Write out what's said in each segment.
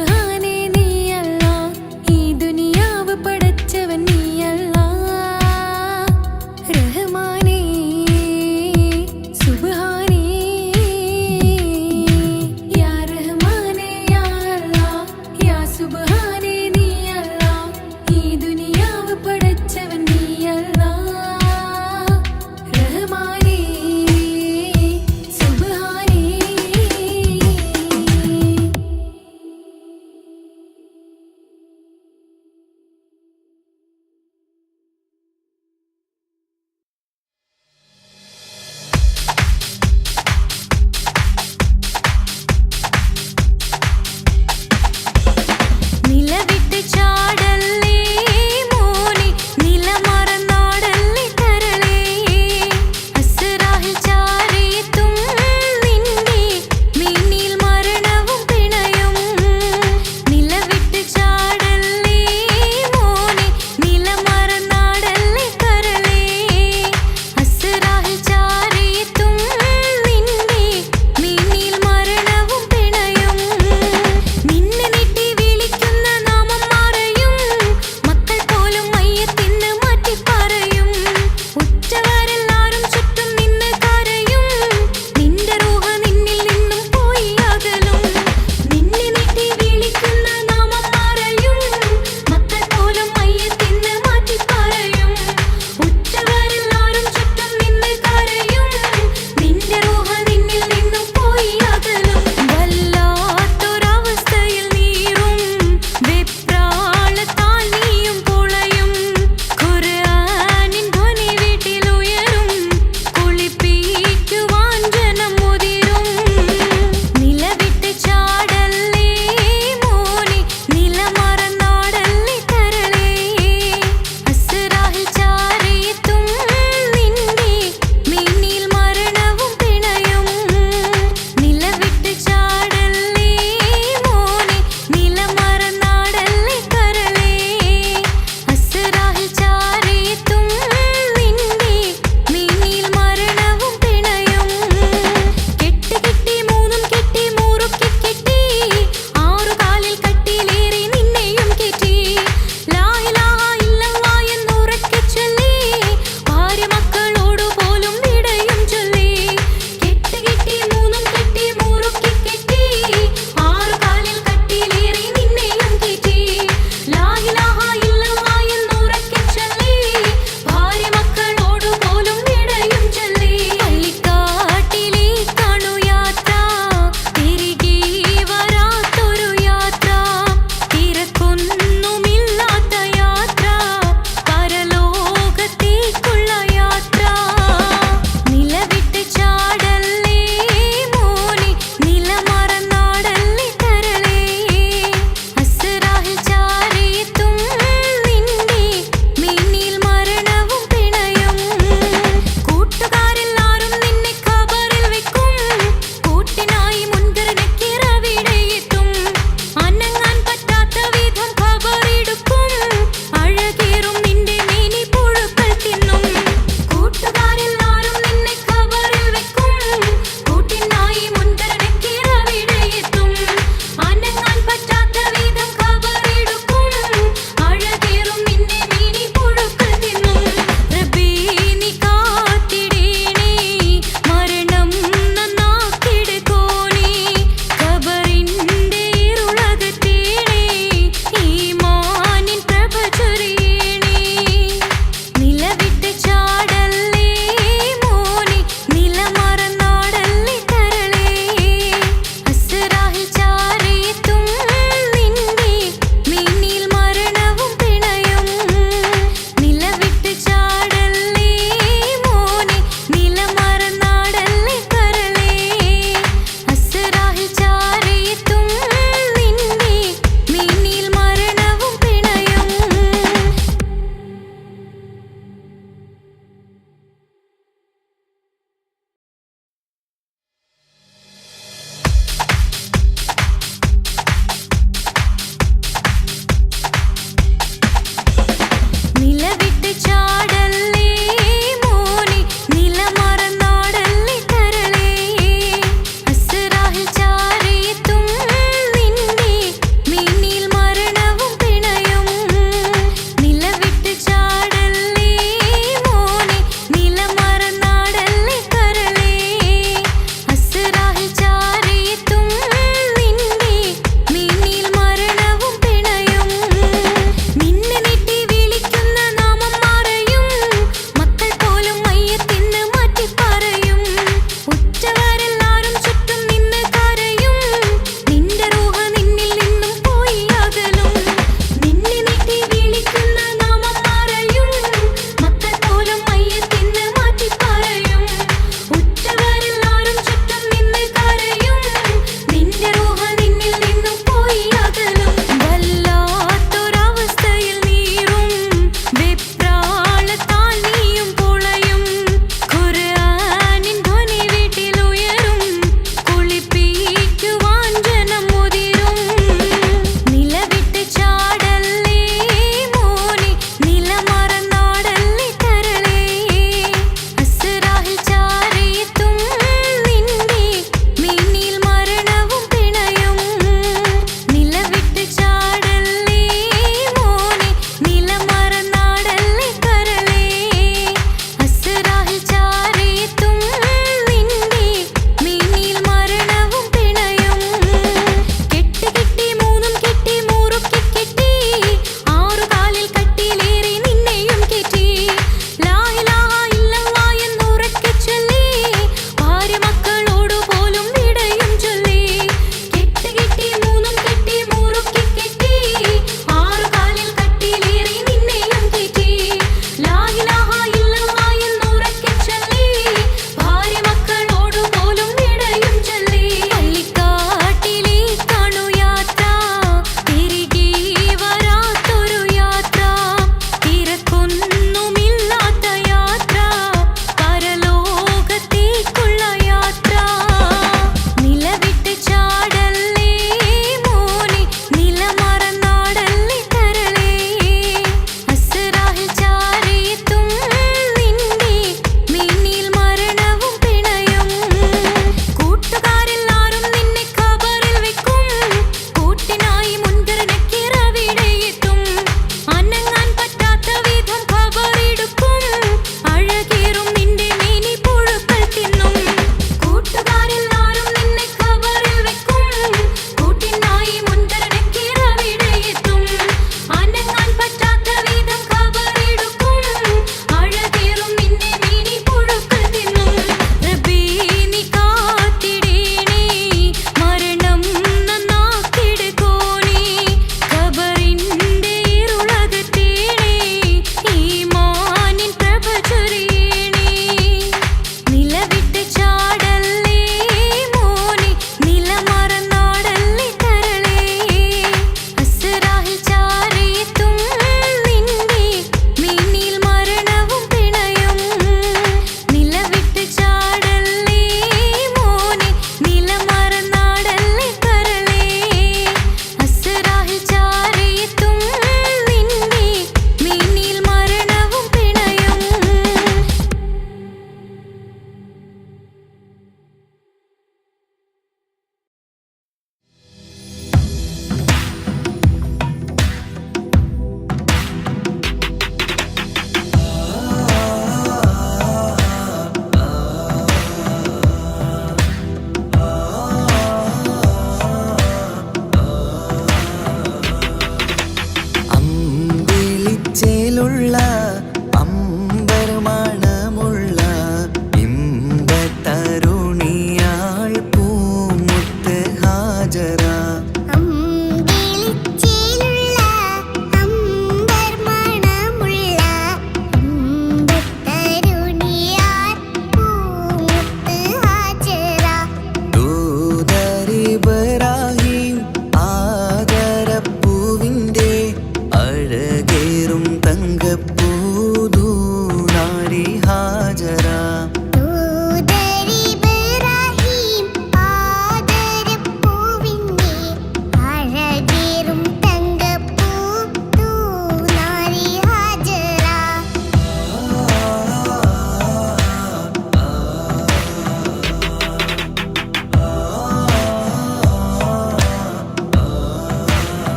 സുബ്ഹാനേ നീയല്ല, ഈ ദുനിയാവ് പടച്ചവൻ നീയല്ല. റഹ്മാനേ സുബ്ഹാനേ, യാ റഹ്മാനേ യാ അല്ലാഹ്, യാ സുബ്ഹാനേ നീയല്ല, ഈ ദുനിയാവ് പടച്ചവൻ നീയല്ല. റഹ്മാനേ സുബ്ഹാനേ.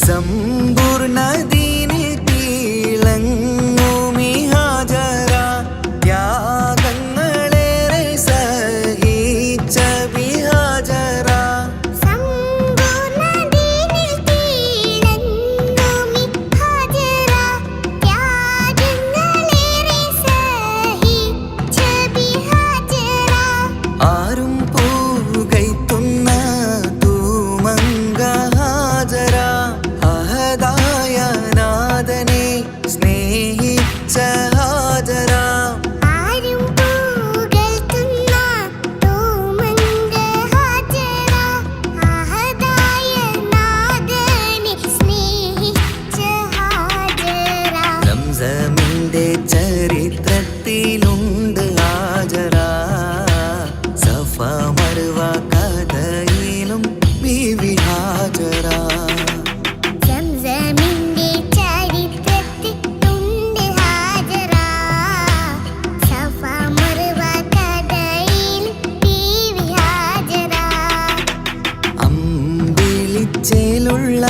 സമ്പൂർണ്ണ ദീനിൽ തിളങ്ങുമി ഹാജറ ത്യാഗങ്ങളേറെ സഹിച്ച ബിഹാജറ ആരും പൂകൈത്തുന്ന തൂമങ്ക ഹാജര അഹദായ നാഥനെ സ്നേഹിച്ച ഹാജര സംസമിന്റെ ചരിത്രത്തിലുണ്ട് ഹാജര സഫ മർവ കഥയിലും ബീവി ഹാജര അമ്പിളിച്ചേലുള്ള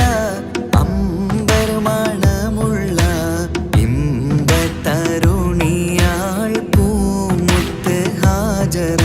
അമ്പർമണമുള്ള ഇമ്പത്തരുണിയാൾ പൂമുത്ത് ഹാജര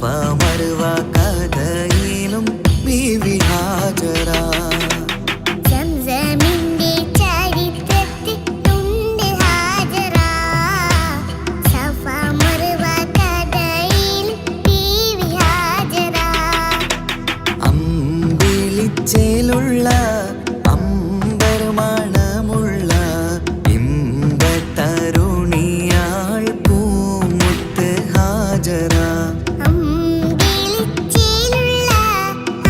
മറുവ കഥയിലും ബീവി ഹാജറ. സംസമിന്റെ ചരിത്രത്തിലുണ്ട് ഹാജറ. സഫ മറുവ കഥയിൽ ബീവി ഹാജറ. അമ്പിളിച്ചേലുള്ള അമ്പർ മണമുള്ള ഇമ്പത്തരുണിയാൾ പൂമുത്ത് ഹാജറ. അമ്പിളിച്ചേലുള്ള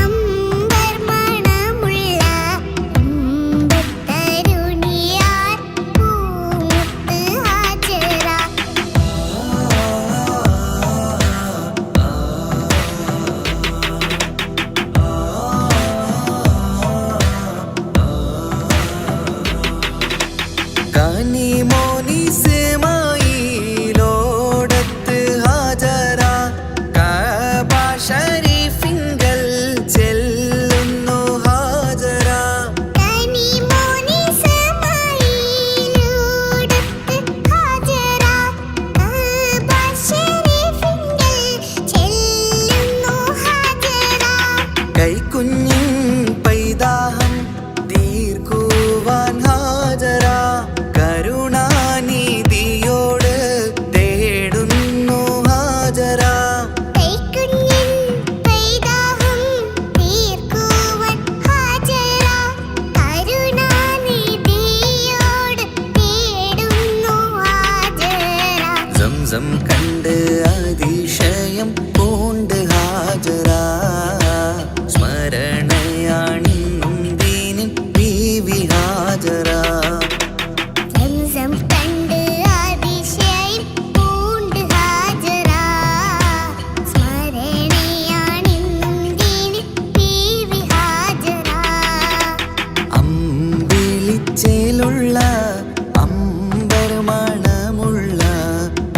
അമ്പർ മണമുള്ള ഇമ്പത്തരുണിയാൾ പൂമുത്ത് ഹാജറ. കനിമോനിസമായിലോടത്ത് ഹാജറ. കഅബ ശരീഫിങ്കൽ ചെല്ലുന്നു ഹാജറ. കനിമോനിസമായിലൂടത്ത് ഹാജറ. കഅബ ശരീഫിങ്കൽ ചെല്ലുന്നു ഹാജറ. കൈക്കുഞ്ഞിൻ പൈതാഹം തീർക്കുവാൻ ഹാജറ. കരുണാനിധിയോട് തേടുന്നു ഹാജറ. കൈക്കുഞ്ഞിൻ പൈതാഹം തീർക്കുവാൻ ഹാജറ. കരുണാനിധിയോട് തേടുന്നു ഹാജറ. സംസം കണ്ട് അതിശയം പൂണ്ട് ഹാജറ. സ്മരണയാണിന്നും ദീനിൻ ബീവി ഹാജറ. സംസം കണ്ട് അതിശയം പൂണ്ട് ഹാജറ. സ്മരണയാണിന്നും ദീനിൻ ബീവി ഹാജറ. അമ്പിളിച്ചേലുള്ള അമ്പർ മണമുള്ള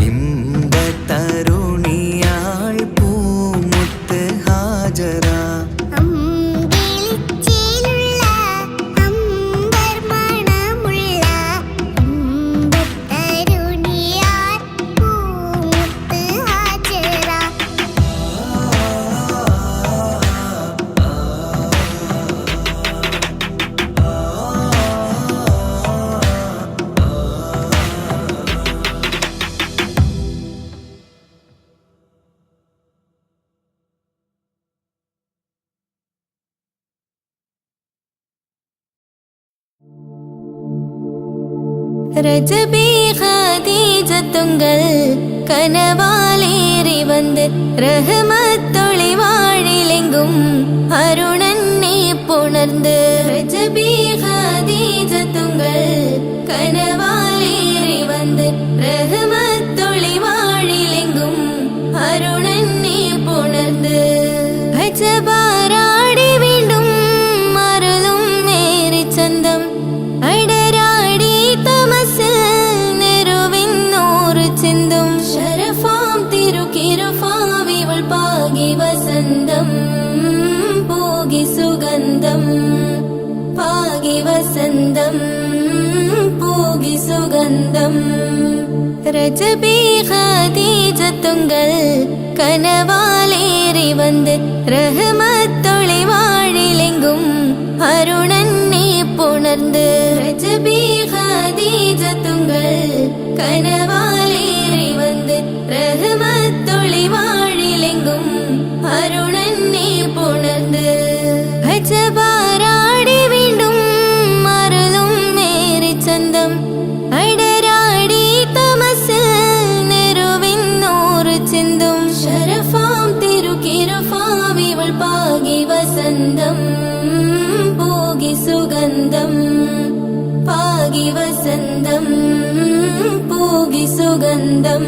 ഇമ്പത്തരുണിയാൾ പൂമുത്ത് ഹാജറ. അമ്പിളിച്ചേലുള്ള അമ്പർ മണമുള്ള ഇമ്പത്തരുണിയാൾ പൂമുത്ത് ഹാജറ. ரஜபி ஹதீஜத்துங்கள் கனவாலேறி வந்து ரஹமத்தொளி வாழிலெங்கும் அருணன்னே புணர்ந்து. ரஜபி ஹதீஜத்துங்கள் கனவாலேறி வந்து ரஹமத்தொளி வாழிலெங்கும் அருணன்னே புணர்ந்து. அஜபாராடி വീണ്ടും മറലും നേരി ചന്തം അടരാടി തമസിൽ നെരുവിന്നൂറ് ചിന്തും. ശരഫാം തിരുക്കിരുഫാവിവൾ പാകി വസന്തം പൂകി സുഗന്ധം. പാകി വസന്തം പൂകി സുഗന്ധം. രജബി ഖദീജത്തുങ്കൾ കനവാലേറി വന്ന് റഹ്മത്തൊളി വാഴിലെങ്കും അരുണന്നെ പുണർന്ന്. രജബി ഖദീജത്തുങ്കൾ കനവാലേറി വന്ന് റഹ്മത്തൊളി വാഴിലെങ്കും അരുണന്നെ പുണർന്ന്. അജബാരാടി വീണ്ടും മറലും നേരി ചന്തം അടരാടി തമസിൽ നെരുവിന്നൂറ് ചിന്തും. ശരഫാം തിരുക്കിരുഫാവിവൾ പാകി വസന്തം പൂകി സുഗന്ധം. പാകി വസന്തം പൂകി സുഗന്ധം.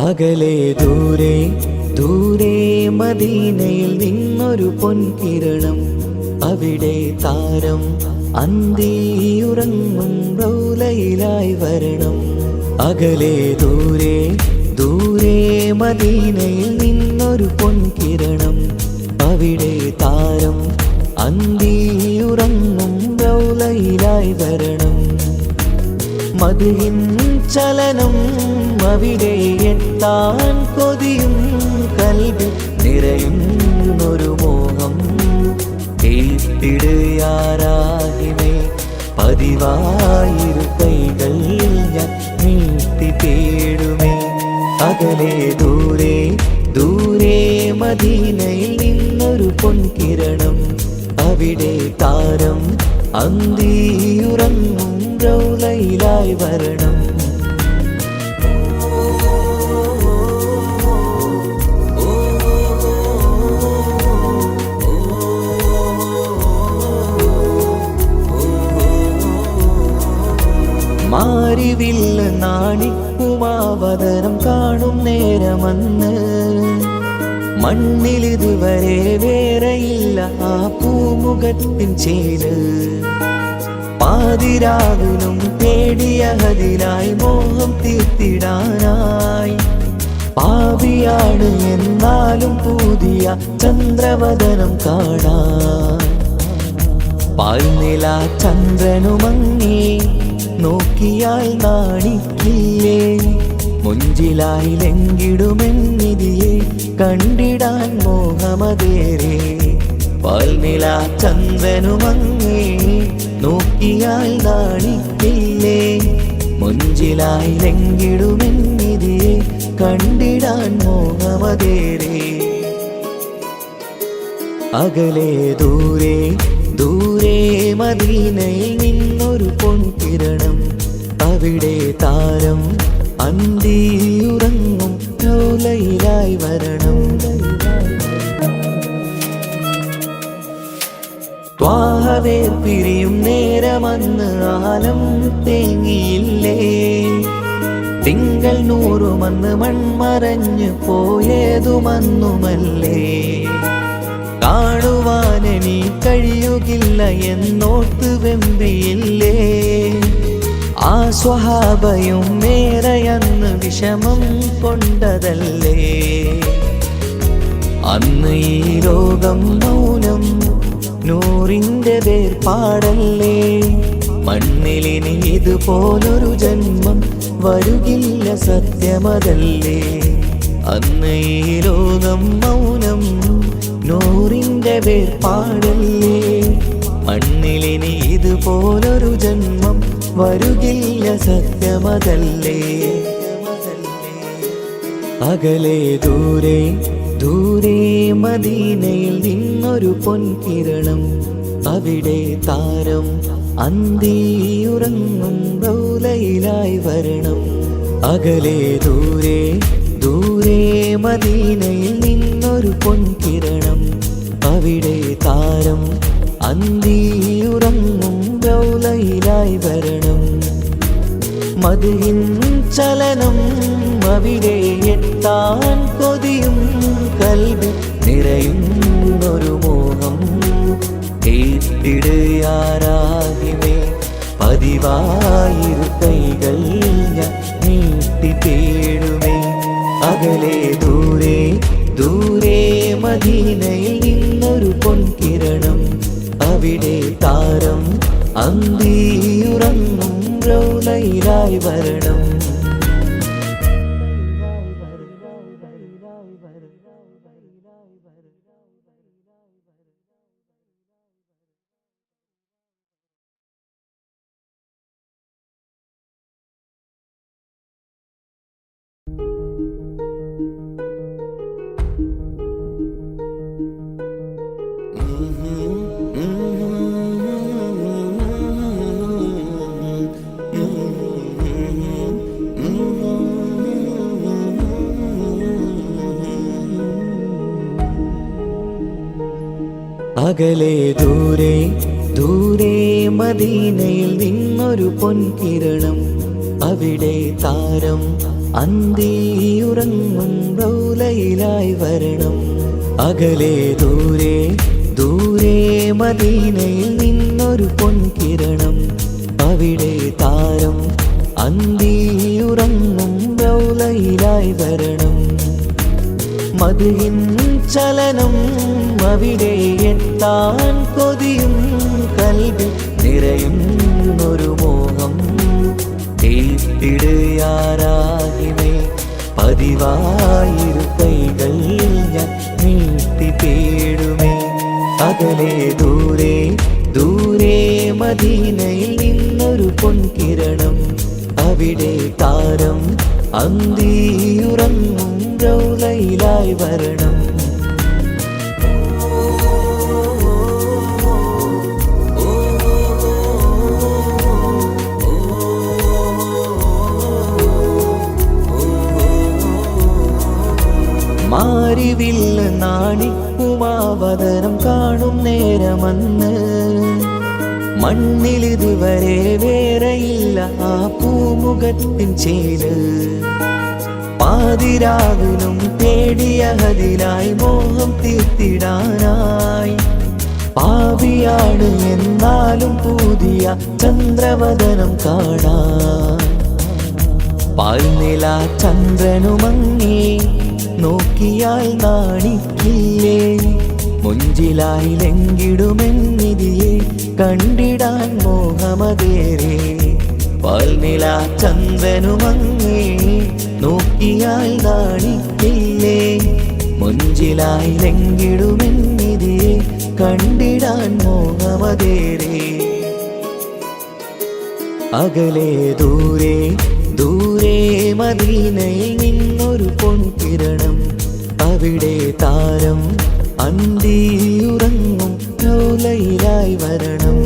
അകലെ ദൂരെ ദൂരെ മദീനയിൽ നിന്നൊരു പൊൻകിരണം, അവിടെ താരം അന്തിയുറങ്ങും റൗലയിലായി വരണം. അകലെ ദൂരെ ദൂരെ മദീനയിൽ നിന്നൊരു പൊൻകിരണം, അവിടെ താരം അന്തിയുറങ്ങും റൗലയിലായി വരണം. മദിഹിൻ ചലനം അവിടെ എത്താൻ കൊതിയും കൽബിൽ നിറയുന്നൊരു മോഹം. കേട്ടിടുയാരാഹിമേ പതിവായിരു കൈകൾ ഞാൻ നീട്ടി തേടുമേ. അകലെ ദൂരെ ദൂരെ മദീനയിൽ നിന്നൊരു പൊൻകിരണം, അവിടെ താരം അന്തിയുറങ്ങും റൗലയിലായി വരണം. മാരിവില്ല നാണിക്കുമാവതരം കാണും നേരമന്ന്, മണ്ണിലിതുവരെ വേറെയില്ല ആ പൂമുഖത്തിൻ ചേര്. പാതിരാവിലും തേടിയ ഹദിലായി മോഹം തീർത്തിടാനായി, പാവിയാണ് എന്നാലും പുതിയ ചന്ദ്രവദനം കാണാൻ. പാൽനില ചന്ദ്രനുമങ്ങി നോക്കിയാൽ നാണിക്കില്ലേ, മുഞ്ചിലായി ലംഘിടുമെന്നിതിയെ കണ്ടിടാൻ മോഹമതേറെ. പാൽനില ചന്ദ്രനുമങ്ങി നോക്കിയാൽ നാണിക്കില്ലേ, മുഞ്ചിലായി ലംഘിടുമെന്നിതിയെ കണ്ടിടാൻ മോഹമതേറെ. അകലെ ദൂരെ ദൂരെ മദീനയിൽ നിന്നൊരു പൊൻകിരണം, അവിടെ താരം അന്തിയുറങ്ങും റൗലയിലായി വരണം. ത്വാഹവേ പിരിയും നേരമന്ന് ആലം തേങ്ങിയില്ലേ, തിങ്കൾ നൂറുമന്ന് മൺമറഞ്ഞു പോയതുമന്നുമല്ലേ. കാണുവാനെനി കഴിയുകില്ല എന്നോർത്ത് വെമ്പിയില്ലേ, ആ സ്വഹാബയും മേറയന്ന് വിഷമം കൊണ്ടതല്ലേ. അന്ന് ഈ ലോകം മൗനം നൂറിൻ്റെ വേർപാടല്ലേ, മണ്ണിലിനി ഇതുപോലൊരു ജന്മം വരുകില്ല സത്യമതല്ലേ. അന്ന് ഈ ലോകം മൗനം നൂറിൻ്റെ വേർപാടല്ലേ, മണ്ണിലിനി ഇതുപോലൊരു ജന്മം വരുകില്ല സത്യമതല്ലേ. അകലെ ദൂരെ ദൂരെ മദീനയിൽ നിന്നൊരു പൊൻകിരണം, അവിടെ താരം അന്തിയുറങ്ങും റൗലയിലായി വരണം. അകലെ ദൂരെ ദൂരെ മദീനയിൽ നിന്നൊരു പൊൻകിരണം, അവിടെ താരം അന്തിയുറങ്ങും റൗലയിലായി വരണം. മദിഹിൻ ചലനം അവിടെ എത്താൻ കൊതിയും കൽബിൽ നിറയുന്നൊരു മോഹം. കേട്ടിടുയാരാഹിമേ പതിവായിരു കൈകൾ ഞാൻ നീട്ടി തേടുമേ. അകലെ ദൂരെ ദൂരെ മദീനയിൽ നിന്നൊരു പൊൻകിരണം, അവിടെ താരം അന്തിയുറങ്ങും റൗലയിലായി വരണം. അകലെ ദൂരെ ദൂരെ മദീനയിൽ നിന്നൊരു പൊൻകിരണം, അവിടെ താരം അന്തിയുറങ്ങും റൗലയിലായി വരണം. അകലെ ദൂരെ ദൂരെ മദീനയിൽ നിന്നൊരു പൊൻകിരണം, അവിടെ താരം അന്തിയുറങ്ങും റൗലയിലായി വരണം. മദിഹിൻ ചലനം അവിടെ എത്താൻ കൊതിയും, കൽബിൽ നിറയുന്നൊരു മോഹം തീർത്തിടുയാരാഹിമേ. പതിവായിരു കൈകൾ ഞാൻ നീട്ടി തേടുമേ. അകലെ ദൂരെ ദൂരെ മദീനയിൽ നിന്നൊരു പൊൻകിരണം, അവിടെ താരം അന്തിയുറങ്ങും റൗലയിലായി വരണം. മാരിവില്ല നാണിക്കുമാവതരം കാണും നേരമന്ന്, മണ്ണിലിതുവരെ വേറെയില്ല ആ പൂമുഖത്തിൻ ചേര്. പാതിരാവിലും തേടിയ ഹദിലായി മോഹം തീർത്തിടാനായി, പാവിയാണ് എന്നാലും പുതിയ ചന്ദ്രവദനം കാണാൻ. പാൽനില ചന്ദ്രനുമങ്ങി നോക്കിയാൽ നാണിക്കില്ലേ, മുഞ്ചിലായി ലംഘിടുമെന്നിതിയെ കണ്ടിടാൻ മോഹമതേറെ. പാൽനില ചന്ദ്രനുമങ്ങി നോക്കിയാൽ നാണിക്കില്ലേ, മുഞ്ചിലായി ലംഘിടുമെന്നിതിയെ കണ്ടിടാൻ മോഹമതേറെ. അകലെ ദൂരെ ദൂരെ മദീനയിൽ നിന്നൊരു പൊൻകിരണം, അവിടെ താരം അന്തിയുറങ്ങും റൗലയിലായി വരണം.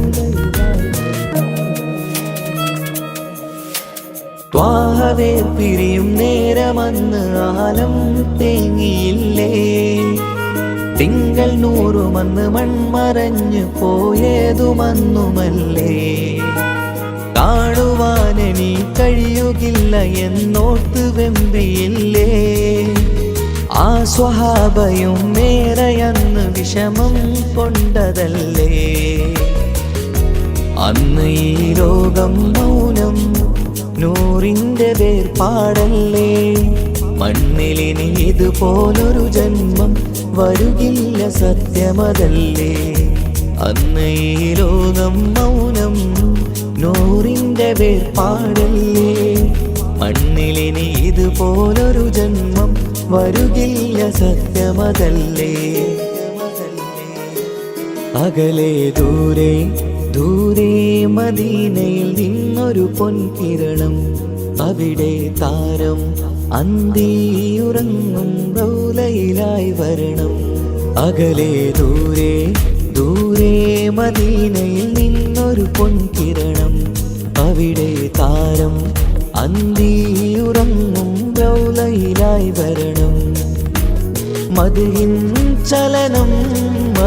ത്വാഹവേ പിരിയും നേരമന്ന് ആലം തേങ്ങിയില്ലേ, തിങ്കൾ നൂറുമന്ന് മൺമറഞ്ഞു പോയതുമന്നുമല്ലേ. കാണുവാനെനി കഴിയുകില്ല എന്നോർത്ത് വെമ്പിയില്ലേ, ആ സ്വഹാബയും മേറയന്ന് വിഷമം കൊണ്ടതല്ലേ. അന്ന് ഈ ലോകം മൗനം, നൂറിൻ്റെ വേർപാടല്ലേ. മണ്ണിലിനി ഇതുപോലൊരു ജന്മം വരുകില്ല സത്യമതല്ലേ. അന്ന് ഈ ലോകം മൗനം, നൂറിൻ്റെ വേർപാടല്ലേ. മണ്ണിലിനി ഇതുപോലൊരു ജന്മം വരുകില്ല സത്യമതല്ലേ. അകലെ ദൂരെ ദൂരെ മദീനയിൽ നിന്നൊരു പൊൻകിരണം, അവിടെ താരം അന്തിയുറങ്ങും റൗലയിലായി വരണം. അകലെ ദൂരെ ദൂരെ മദീനയിൽ നിന്നൊരു പൊൻകിരണം, അവിടെ താരം അന്തിയുറങ്ങും റൗലയിലായി വരണം. മദിഹിൻ ചലനം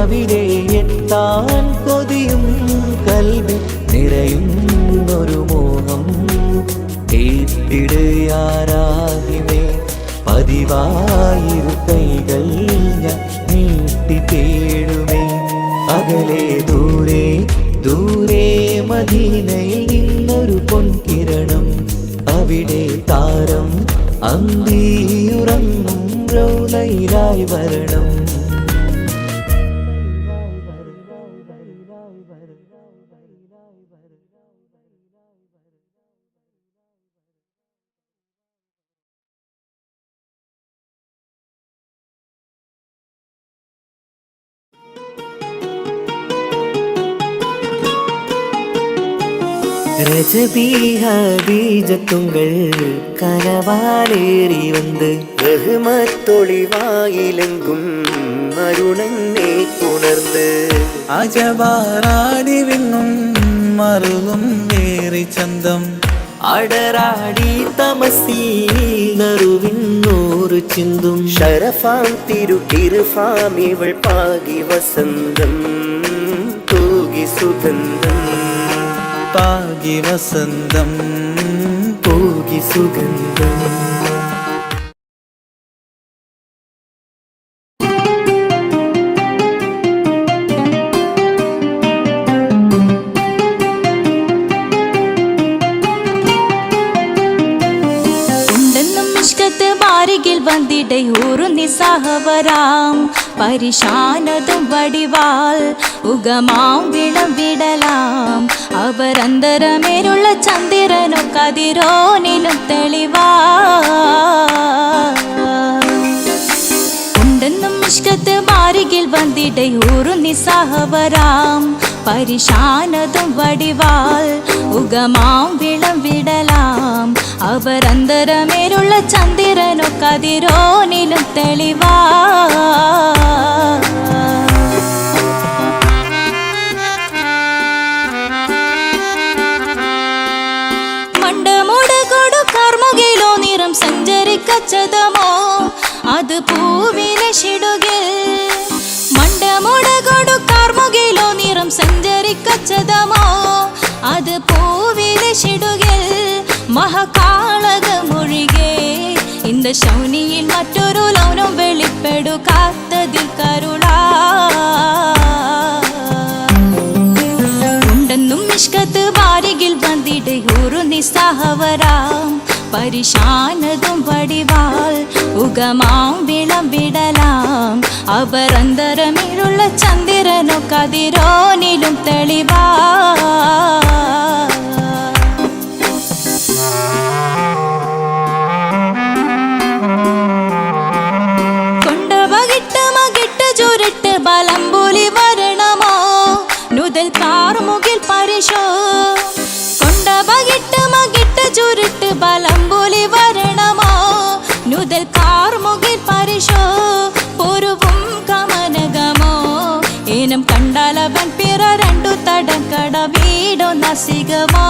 അവിടെ എത്താൻ കൊതിയും, കൽബിൽ നിറയുന്നൊരു മോഹം തീർത്തിടുയാരാഹിമേ. പതിവായിരു കൈകൾ ഞാൻ നീട്ടി തേടുമേ. അകലെ ദൂരെ ദൂരെ മദീനയിൽ നിന്നൊരു പൊൻകിരണം, അവിടെ താരം അന്തിയുറങ്ങും റൗലയിലായി വരണം. ரஜபி ஹதீஜத்துங்கள் கனவாலேறி வந்து ரஹ்மத்தொளிவாயிலெங்கும் அருணன்னே உணர்ந்து അജവാറാടി വിണ്ണും മറുകും വേറി ചന്തം അടരാടി തമസിൽ നറുവിന്നൂർ കണ്ണീർ ചിന്തും ശരഫാം തിരുകിർഫാം ഇവൾ പാകി വസന്തം തൂകി സുഗന്ധം പാകി വസന്തം തൂകി സുഗന്ധം. ബാരികിൽ വന്നിട ഊറുന്നി സഹവരാം പരിശാനതും വടിവാൾ ഉഗമാം വിളം വിടലാം അവരന്തരമേലുള്ള ചന്ദ്രനോ കതിരോനിലും തെളിവാ ഉണ്ടെന്നും ഇഷ്കത്ത് ബാരികിൽ വന്നിട ഊറുന്നി സഹവരാം പരിശാനതും വടിവാൾ ഉഗമാം വിളം വിടലാം അവരന്തരമേലുള്ള ചന്ദ്രനോ കതിരോനിലും തെളിവാ മണ്ടമുടകൊടു കർമുകിലോ നിറം സഞ്ചരിക്കച്ചതമോ അത് പൂവിലെ ഷിടുകിൽ മണ്ടമുടകൊടു കർമുകിലോ നിറം സഞ്ചരിക്കച്ചതമോ അത് പൂവിലെ ഷിടുകിൽ മഹകാളകമൊഴികെ இந்த ശൗനിയിൽ മറ്റൊരു ലൗനം വെളിപ്പെടു കാത്തതിൽ കരുളാ ഉണ്ടെന്നും ഇഷ്കത്ത് ബാരികിൽ വന്നിട്ട് ഊറുന്നി സഹവരാം പരിശാനതും വടിവാൾ ഉഗമാം വിളം വിടലാം അവരന്തരമിഴുള്ള ചന്ദ്രനോ കതിരോനിലും തെളിവാ ബലംബുലി വരണമോ നുതൽ കാർമുകിൽ പരിശോ കൊണ്ടപകിട്ട് മകിട്ട് ചുരുട്ട് ബലംബുലി വരണമോ നുതൽ കാർമുകിൽ പരിശോ പൊരുവും കമനകമോ ഏനം കണ്ടാലവൻ പിറ രണ്ടു തടക്കട വീടോ നസികമോ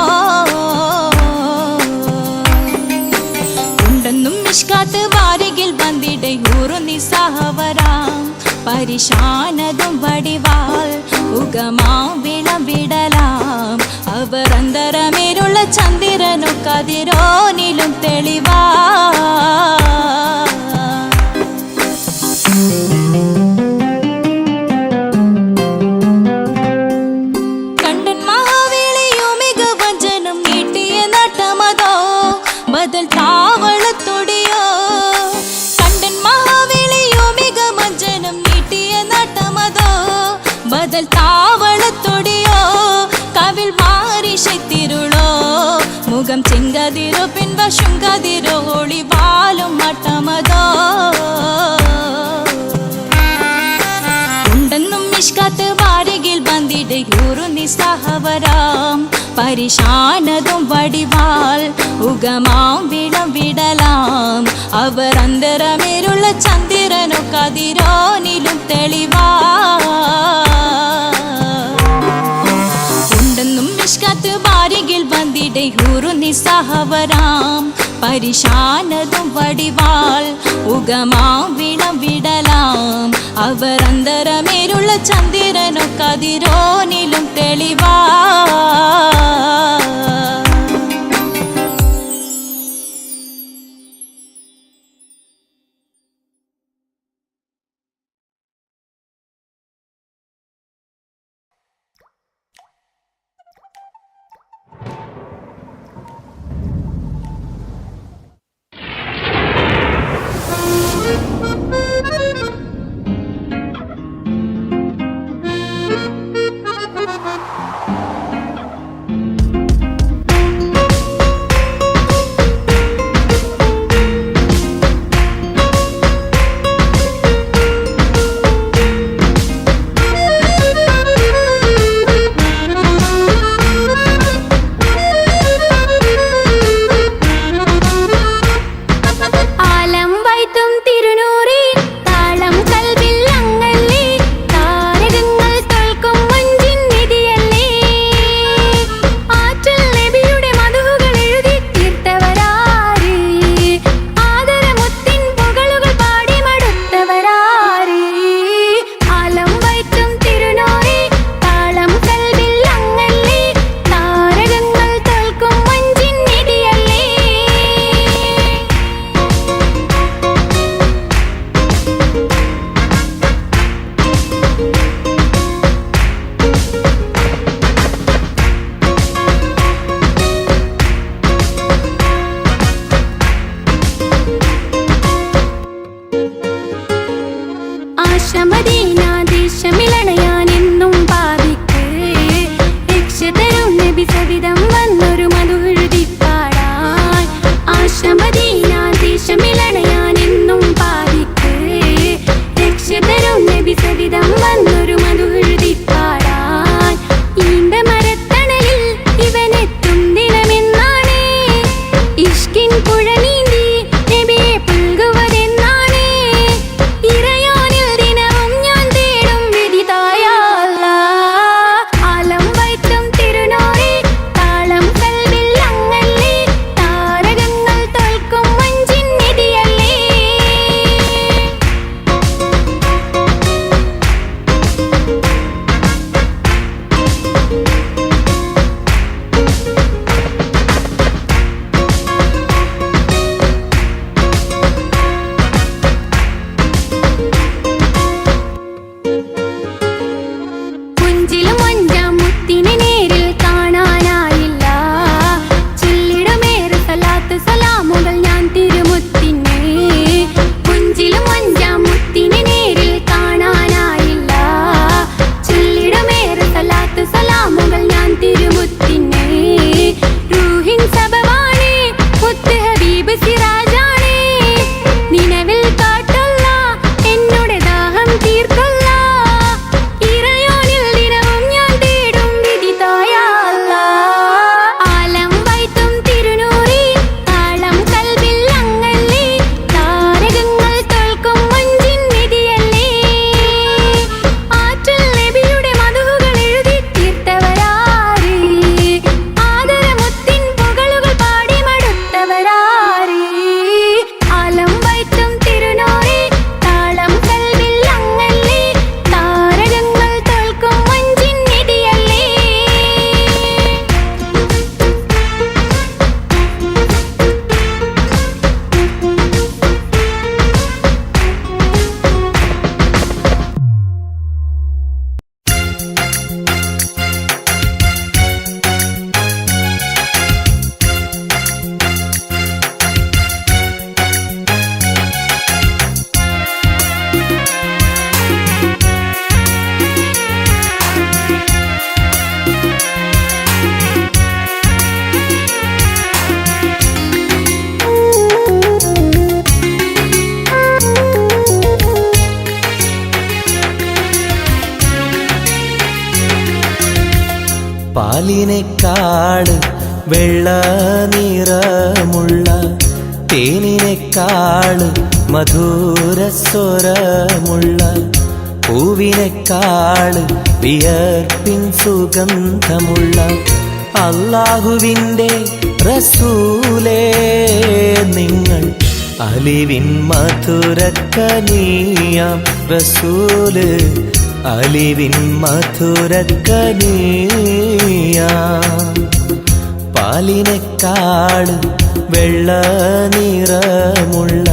ഉണ്ടെന്നും നിഷ്കാത്ത് വാരികിൽ വന്നിട ഊറുന്നി സഹവരാം പരിശാനതും വടിവാൾ ഉഗമാം വിളം വിടലാം അവരന്തരമേലുള്ള ചന്ദ്രനോ കതിരോനിലും തെളിവാ കണ്ടൻ മഹാവേളിയോ മികവഞ്ചനും നീട്ടിയ നട്ടമതോ ബദൽ താവളത്തൊടിയോ കണ്ടൻ മഹാവേളിയോ മികവഞ്ചനും ബദൽ താവളത്തൊടിയോ കവിൽ മാറിശത്തിരുളോ മുഖം ചെങ്കതിരോ പിൻവശം കതിരോ ഒളിവാലും മട്ടമതോ ഉണ്ടെന്നും ഇഷ്കത്ത് വാരികിൽ വന്നിട ഊറുന്നി സഹവരാം പരിശാനതും വടിവാൾ ഉഗമാം വിളം വിടലാം അവരന്തരമേലുള്ള ചന്ദ്രനോ കതിരോനിലും തെളിവാ ഉണ്ടെന്നും ഇഷ്കത്ത് ബാരികിൽ വന്നിട ഊറുന്നി സഹവരാം പരിശാനതും വടിവാൾ ഉഗമാം വിളം വിടലാം അവരന്തരമേലുള്ള ചന്ദ്രനോ കതിരോനിലും തെളിവാ ആദരമുത്തിൻ പുകളുകൾ ആശമദീന ദേശമിളണയാനെന്നും പാപിക്ക് രക്ഷ തരും നബി സവിധം വന്നൊരു മധുഹൃതി പാടാൻ. ആശമദീന ദേശമിളണയാനെന്നും പാപിക്ക് രക്ഷ തരും നബി സവിധം വന്നൊരു മധുഹൃതി പാടാൻ. ഈണ്ട മരത്തണലിൽ ഇവനെത്തും ദിനമെന്നാണ് ഇഷ്കിൻ പുഴ നീന്തി നബിയെ പുൽകുവതെന്നാണ്. ഇറയോനിൽ ദിനവും ഞാൻ തേടും വിധിതായ അല്ലാഹ്. ആലം വൈത്തും തിരുനൂറി താളം കൽവിൽ അങ്ങല്ലേ താരകങ്ങൾ തോൽക്കും മഞ്ചിൻ നിധിയല്ലേ. പുഞ്ചിലും അഞ്ചാം മുത്തിനെ നേരിൽ കാണാനായില്ല. ചൊല്ലിടുമേറെ സലാത്ത് സലാമുകൾ ഞാൻ തിരുമുത്തിനെ. പുഞ്ചിലും അഞ്ചാം മുത്തിനെ നേരിൽ കാണാനായില്ല. ചൊല്ലിടുമേറെ സലാത്ത് സലാമുകൾ ഞാൻ തിരുമുത്തിനെ. റൂഹിൻ സബവാണ് മുത്ത് ഹബീബ് സിറാജാണ്. നിലവിൽ കാട്ടല്ല എന്നോട് ദാഹം തീർക്കല്ല. ഇറയോനിൽ ദിനവും ഞാൻ തേടും വിധിതായ അല്ലാഹ്. ആലം വൈത്തും തിരുനൂറി താളം കൽവിൽ അങ്ങല്ലേ താരകങ്ങൾ തോൽക്കും മഞ്ചിൻ നിധിയല്ലേ. ആറ്റൽ നബിയുടെ മധുഹുകൾ എഴുതി തീർത്തവരാര്? ആദരമുത്തിൻ പുകളുകൾ പാടി മടുത്തവരാര്? ആലം വൈത്തും തിരുനൂറി താളം കൽവിൽ അങ്ങല്ലേ താരകങ്ങൾ തോൽക്കും മഞ്ചിൻ നിധിയല്ലേ. പാലിനെക്കാട് വെള്ള നിറമുള്ള തേനിനെക്കാട് മധുരസ്വരമുള്ള പൂവിനെക്കാട് വിയർപ്പിൻ സുഗന്ധമുള്ള അല്ലാഹുവിൻ്റെ റസൂലേ നിങ്ങൾ അലിവിൻ മധുരക്കനിയാം റസൂല് അലിവിൻ മധുരക്കനിയാം. പാലിനെക്കാട് വെള്ള നിറമുള്ള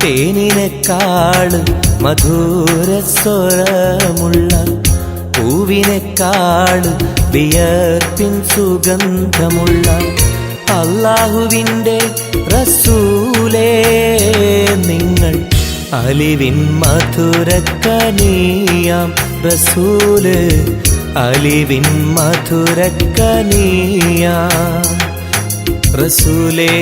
തേനിനെക്കാട് മധുരസ്വരമുള്ള പൂവിനെക്കാട് വിയർപ്പിൻ സുഗന്ധമുള്ള അല്ലാഹുവിൻ്റെ റസൂലേ നിങ്ങൾ അലിവിൻ മധുരക്കനിയാം റസൂല് അലിവിൻ മധുരക്കനിയാം റസൂലേ.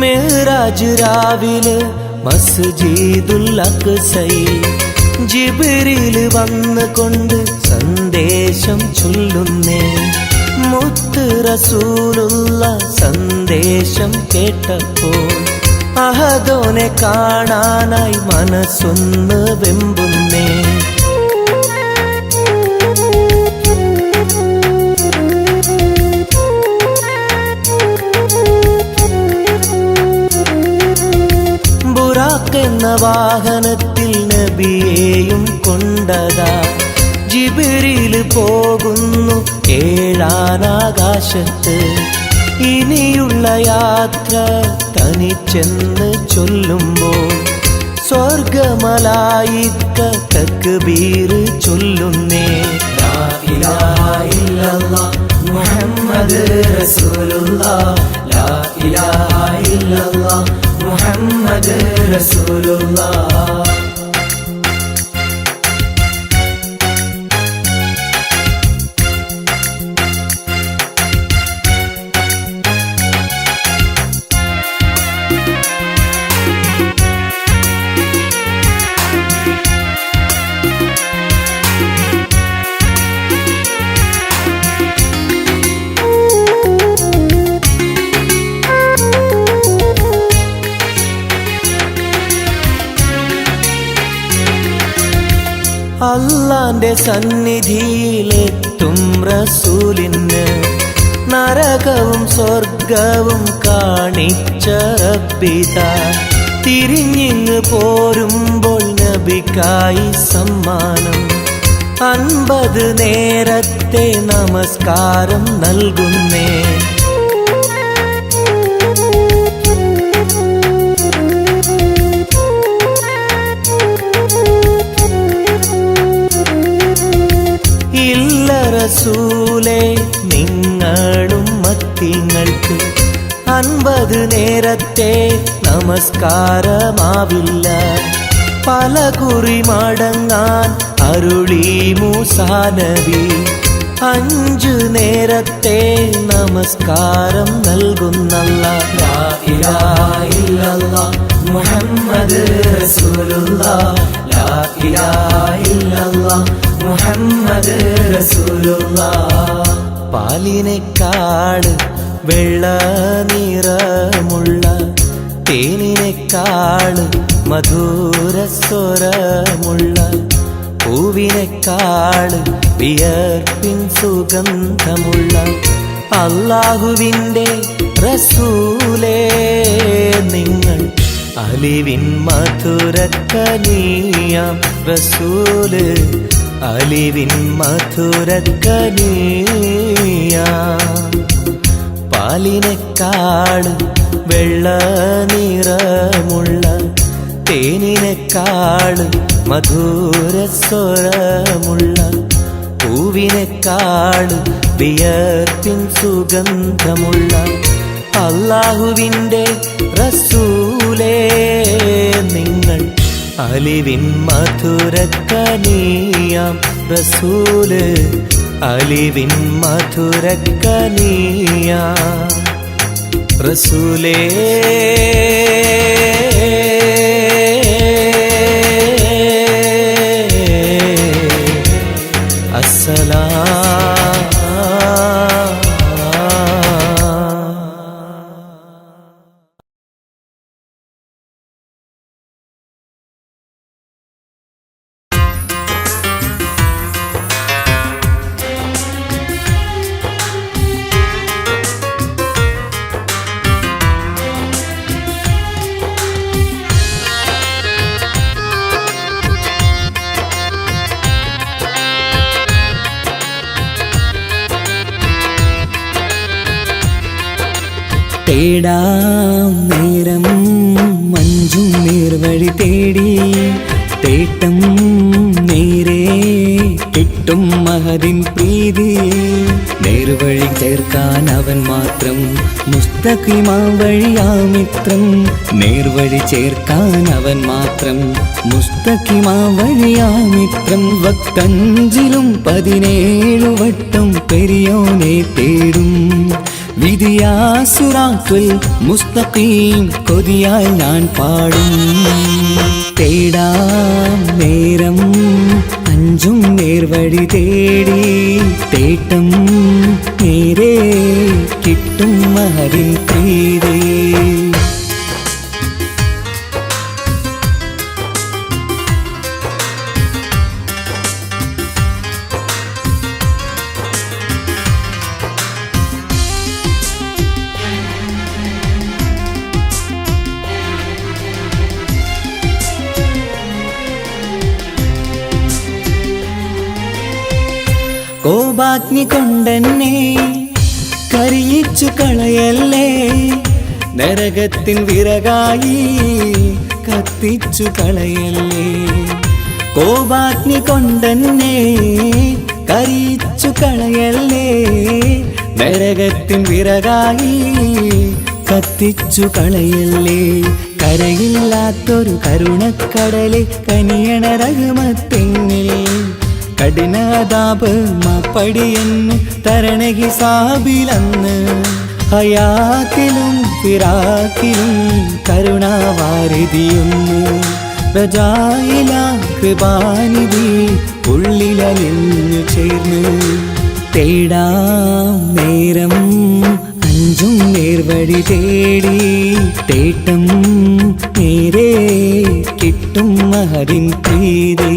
മെഹ്റാജ് രാവിലെ മസ്ജിദുൽ അഖ്സയിൽ ജിബ്രീൽ വന്നുകൊണ്ട് സന്ദേശം ചൊല്ലുന്നേ. മുത്ത് റസൂലുള്ള സന്ദേശം കേട്ടപ്പോൾ അഹദോനെ കാണാനായി മനസ്സൊന്ന് വെമ്പുന്നേ. വാഹനത്തിൽ നബിയെയും കൊണ്ടതാ ജിബ്രീൽ പോകുന്നു ഏഴാനാകാശത്ത്. ഇനിയുള്ള യാത്ര തനിച്ചെന്ന് ചൊല്ലുമ്പോൾ സ്വർഗമലായിക്ക തക്ബീർ ചൊല്ലുന്നേ. ലാ ഇലാഹ ഇല്ലല്ലാഹ് മുഹമ്മദ് റസൂലുള്ളാഹ്, ലാ ഇലാഹ ഇല്ലല്ലാഹ് മുഹമ്മദ് റസൂലുള്ളാഹ്. അല്ലാന്റെ സന്നിധിയിലെത്തും റസൂലിന് നരകവും സ്വർഗവും കാണിച്ച റബ്ബിതാ. തിരിഞ്ഞിങ്ങ് പോരുമ്പോൾ നബിക്കായി സമ്മാനം 50 നേരത്തെ നമസ്കാരം നൽകുന്നേ. റസൂലേ നിങ്ങളും മത്തിങ്ങൾക്ക് 50 നേരത്തെ നമസ്കാരമാവില്ല. പല കുറി മടങ്ങാൻ അരുളി മൂസാ നബി. 5 നേരത്തെ നമസ്കാരം നൽകുന്നല്ലാഹ്. ലാ ഇലാഹ ഇല്ലല്ലാഹ് മുഹമ്മദ് റസൂലുള്ളാഹ്, ലാ ഇലാഹ ഇല്ലല്ലാഹ് മുഹമ്മദ് റസൂലുള്ളാഹ്. പാലിനെക്കാട് വെള്ള നിറമുള്ള തേനിനെക്കാട് മധുരസ്വരമുള്ള പൂവിനെക്കാട് വിയർപ്പിൻ സുഗന്ധമുള്ള അല്ലാഹുവിൻ്റെ റസൂലേ നിങ്ങൾ അലിവിൻ മധുരക്കനിയാം റസൂല്, അലിവിൻ മധുരക്കനിയാം. പാലിനെക്കാട് വെള്ള നിറമുള്ള തേനിനെക്കാട് മധുരസ്വരമുള്ള പൂവിനെക്കാട് വിയർപ്പിൻ സുഗന്ധമുള്ള അല്ലാഹുവിൻ്റെ റസൂലേ നിങ്ങൾ അലിവിൻ മധുരക്കനിയാം റസൂല്, അലിവിൻ മധുരക്കനിയാം റസൂലേ. തേടാം നേരം മഞ്ചും നേർവഴി തേടി തേട്ടം നേരെ കിട്ടും മഹദിൻ പ്രീതി. നേർവഴി ചേർക്കാൻ അവൻ മാത്രം മുസ്തഖിമാ വഴിയാമിത്രം. നേർവഴി ചേർക്കാൻ അവൻ മാത്രം മുസ്തഖിമാ വഴിയാമിത്രം. വക്കഞ്ചിലും 17 വട്ടം പെരിയോനെ തേടും വിധിയാസുറാത്തുൽ മുസ്തഖീം കൊതിയാൽ ഞാൻ പാടും. തേടാം നേരം അഞ്ചും നേർവഴി തേടി തേട്ടം നേരെ കിട്ടും മഹദിൻ പ്രീതി. കോപാഗ്നി കൊണ്ടെന്നെ കരിയിച്ചു കളയല്ലേ, നരകത്തിൻ വിറകായി കത്തിച്ചു കളയല്ലേ. കോപാഗ്നി കൊണ്ടെന്നെ കരിയിച്ചു കളയല്ലേ, നരകത്തിൻ വിറകായി കത്തിച്ചു കളയല്ലേ. കരയില്ലാത്തൊരു കരുണക്കടലെ കനിയണ റഹ്മത്തെന്നിൽ, കഠിനാതാപ് മാപ്പടിയെന്ന് തരണ ഹിസാബിലന്ന്. ഹയാത്തിലും ഫിറാക്കിലും കരുണാവാരിതിയൊന്ന്, പ്രജായില കൃപാനിധി ഉള്ളിലലിഞ്ഞു ചേർന്ന്. തേടാം നേരം അഞ്ചും നേർവഴി തേടി, തേട്ടം നേരെ കിട്ടും മഹരിൻ പ്രീതി.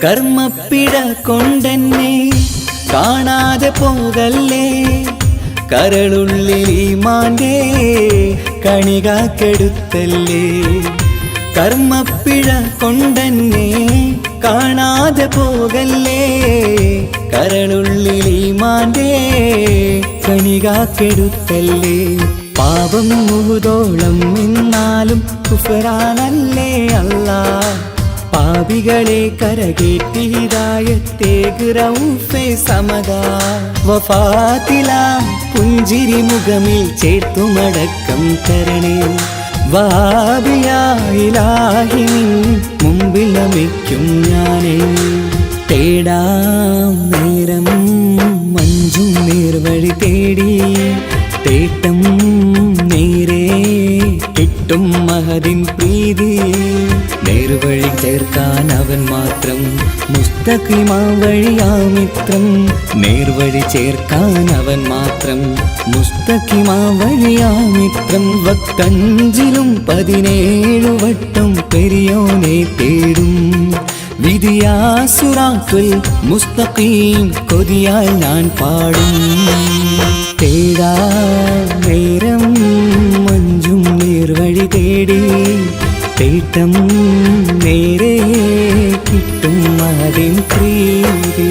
കർമ്മപ്പിഴ കൊണ്ടെന്നെ കാണാതെ പോകല്ലേ, കരളുള്ളിൽ ഈമാന്റെ കണികാക്കെടുത്തല്ലേ. കർമ്മപ്പിഴ കൊണ്ടെന്നെ കാണാതെ പോകല്ലേ, കരളുള്ളിൽ ഈമാന്റെ കണികാക്കെടുത്തല്ലേ. പാപം മുഹുദോളം നിന്നാലും കുഫറാനല്ലേ അല്ലാ, പാപികളെ കരകേറ്റി ഹിദായത്തേക് റഊഫേ സമദാ. വഫാത്തിലാം പുഞ്ചിരി മുഖമിൽ ചേർത്തുമടക്കം തരണേ, വഹാബിയായിലാഹി നിൻ മുമ്പിൽ നമിക്കും ഞാനേ. തേടാം നേരം മഞ്ചും നേർവഴി തേടി, തേട്ടം നേരെ കിട്ടും മഹദിൻ പ്രീതി. നേർവഴി ചേർക്കാൻ അവൻ മാത്രം, മുസ്തഖിമാ വഴിയാമിത്രം. നേർവഴി ചേർക്കാൻ അവൻ മാത്രം, മുസ്തഖിമാ വഴിയാമിത്രം. വക്തഞ്ചിലും 17 വട്ടം പെരിയോനെ തേടും, വിധിയാസുറാത്തുൽ മുസ്തഖീം കൊതിയാൽ ഞാൻ പാടും. തേടാ നേരം മഞ്ചും നേർവഴി തേടി, തേട്ടം നേരെ കിട്ടും മഹദിൻ പ്രീതി.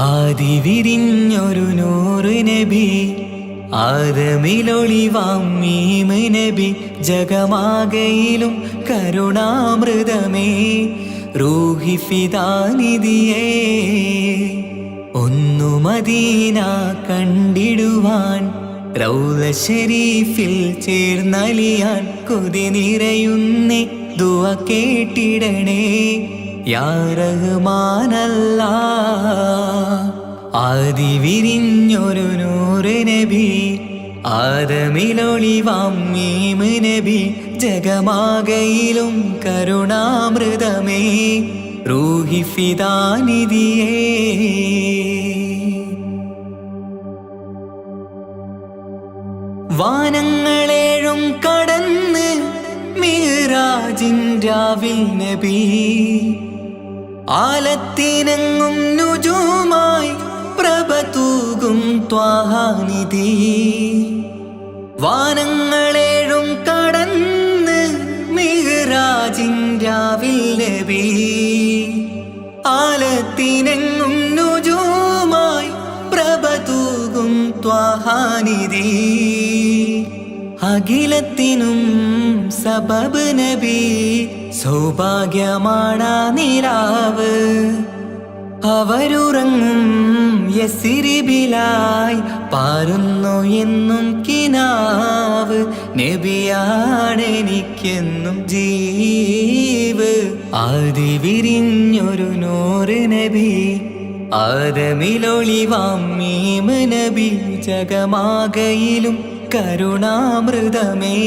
ആദിവിരിഞ്ഞൊരു നൂറ് നബി, ആദമിലൊളിവാം മീമ് നബി. ജഗമാകയിലും കരുണാമൃതമേ, റൂഹി ഫിദാനിധിയേ. ഒന്നു മദീന കണ്ടിടുവാൻ, റൗള ശരീഫിൽ ചേർന്നലിയാൻ കൊതി നിറയുന്നേ. ദുആ കേട്ടിടണേ യാ റഹ്മാനല്ലാ. ആദിവിരിഞ്ഞൊരു നൂറ് നബി, ആദമിലൊളിവാം മീമ് നബി. ജഗമാകയിലും കരുണാമൃതമേ, റൂഹി ഫിദാനിധിയേ. വാനങ്ങളേഴും കടന്ന് മിഹ്റാജിൻ രാവിൽ നബി, ആലത്തിനെങ്ങും നുജൂമായി പ്രഭ തൂകും ത്വാഹാനിധി. വാനങ്ങളേഴും കടന്ന് മിഹ്റാജിൻ രാവിൽ നബി, ആലത്തിനെങ്ങും നുജൂമായി പ്രഭ തൂകും ത്വാഹാനിധി. അഖിലത്തിനും സബബ് നബി, സൗഭാഗ്യമാണ നിലാവ്. അവരുറങ്ങും യസിരിബിലായി പാരുന്നു എന്നും കിനാവ് നബിയാണെനിക്കെന്നും ജീവ് ആദി വിരിഞ്ഞൊരു നൂറ് നബി ആദമിലൊളിവാം മീമ് നബി ജഗമാകയിലും കരുണാമൃതമേ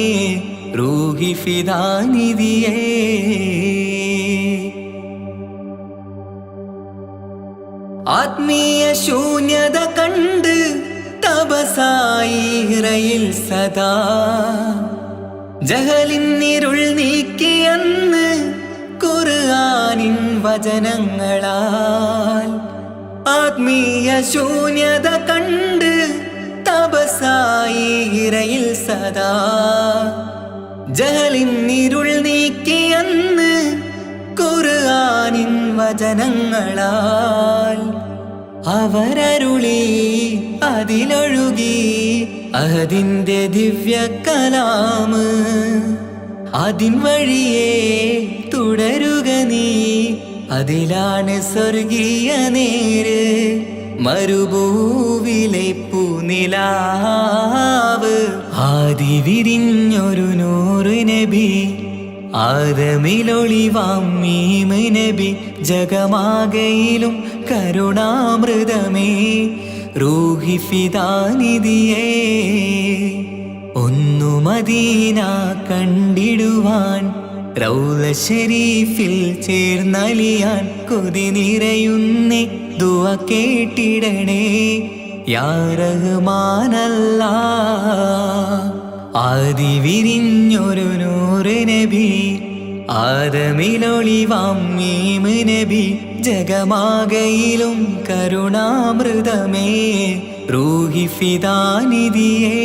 റൂഹി ഫിദാനിധിയേ ആത്മീയ ശൂന്യത കണ്ട് തപസായി ഇറയിൽ സദാ ജഹലിന്നിരുൾ നീക്കിയെന്ന് ഖുർആനിൻ വചനങ്ങളാൽ ആത്മീയ ശൂന്യത കണ്ട് തപസായി ഇറയിൽ സദാ ജഹലിന്നിരുൾ നീക്കിയെന്ന് ഖുർആനിൻ വചനങ്ങളാൽ അവരരുളി അതിലൊഴുകി അഹദിന്റെ ദിവ്യ കലാമ് അതിൻ വഴിയേ തുടരുക നീ അതിലാണ് സ്വർഗീയ നേര് മരുഭൂവിലെ പൂനിലാവ് ആദി വിരിഞ്ഞൊരു നൂറ് നബി ആദമിലൊളിവാം മീമ് നബി ജഗമാകയിലും കരുണാമൃതമേ റൂഹി ഫിദാനിധിയേ ഒന്നു മദീന കണ്ടിടുവാൻ റൗള ശരീഫിൽ ചേർന്നലിയാൻ കൊതി നിറയുന്നേ ദുആ കേട്ടിടണേ യാ റഹ്മാനല്ലാ ആദി വിരിഞ്ഞൊരു നൂറ് നബി ആദമിലൊളിവാം മീമ് നബി ജഗമാകയിലും കരുണാമൃതമേ റൂഹി ഫിദാനിധിയേ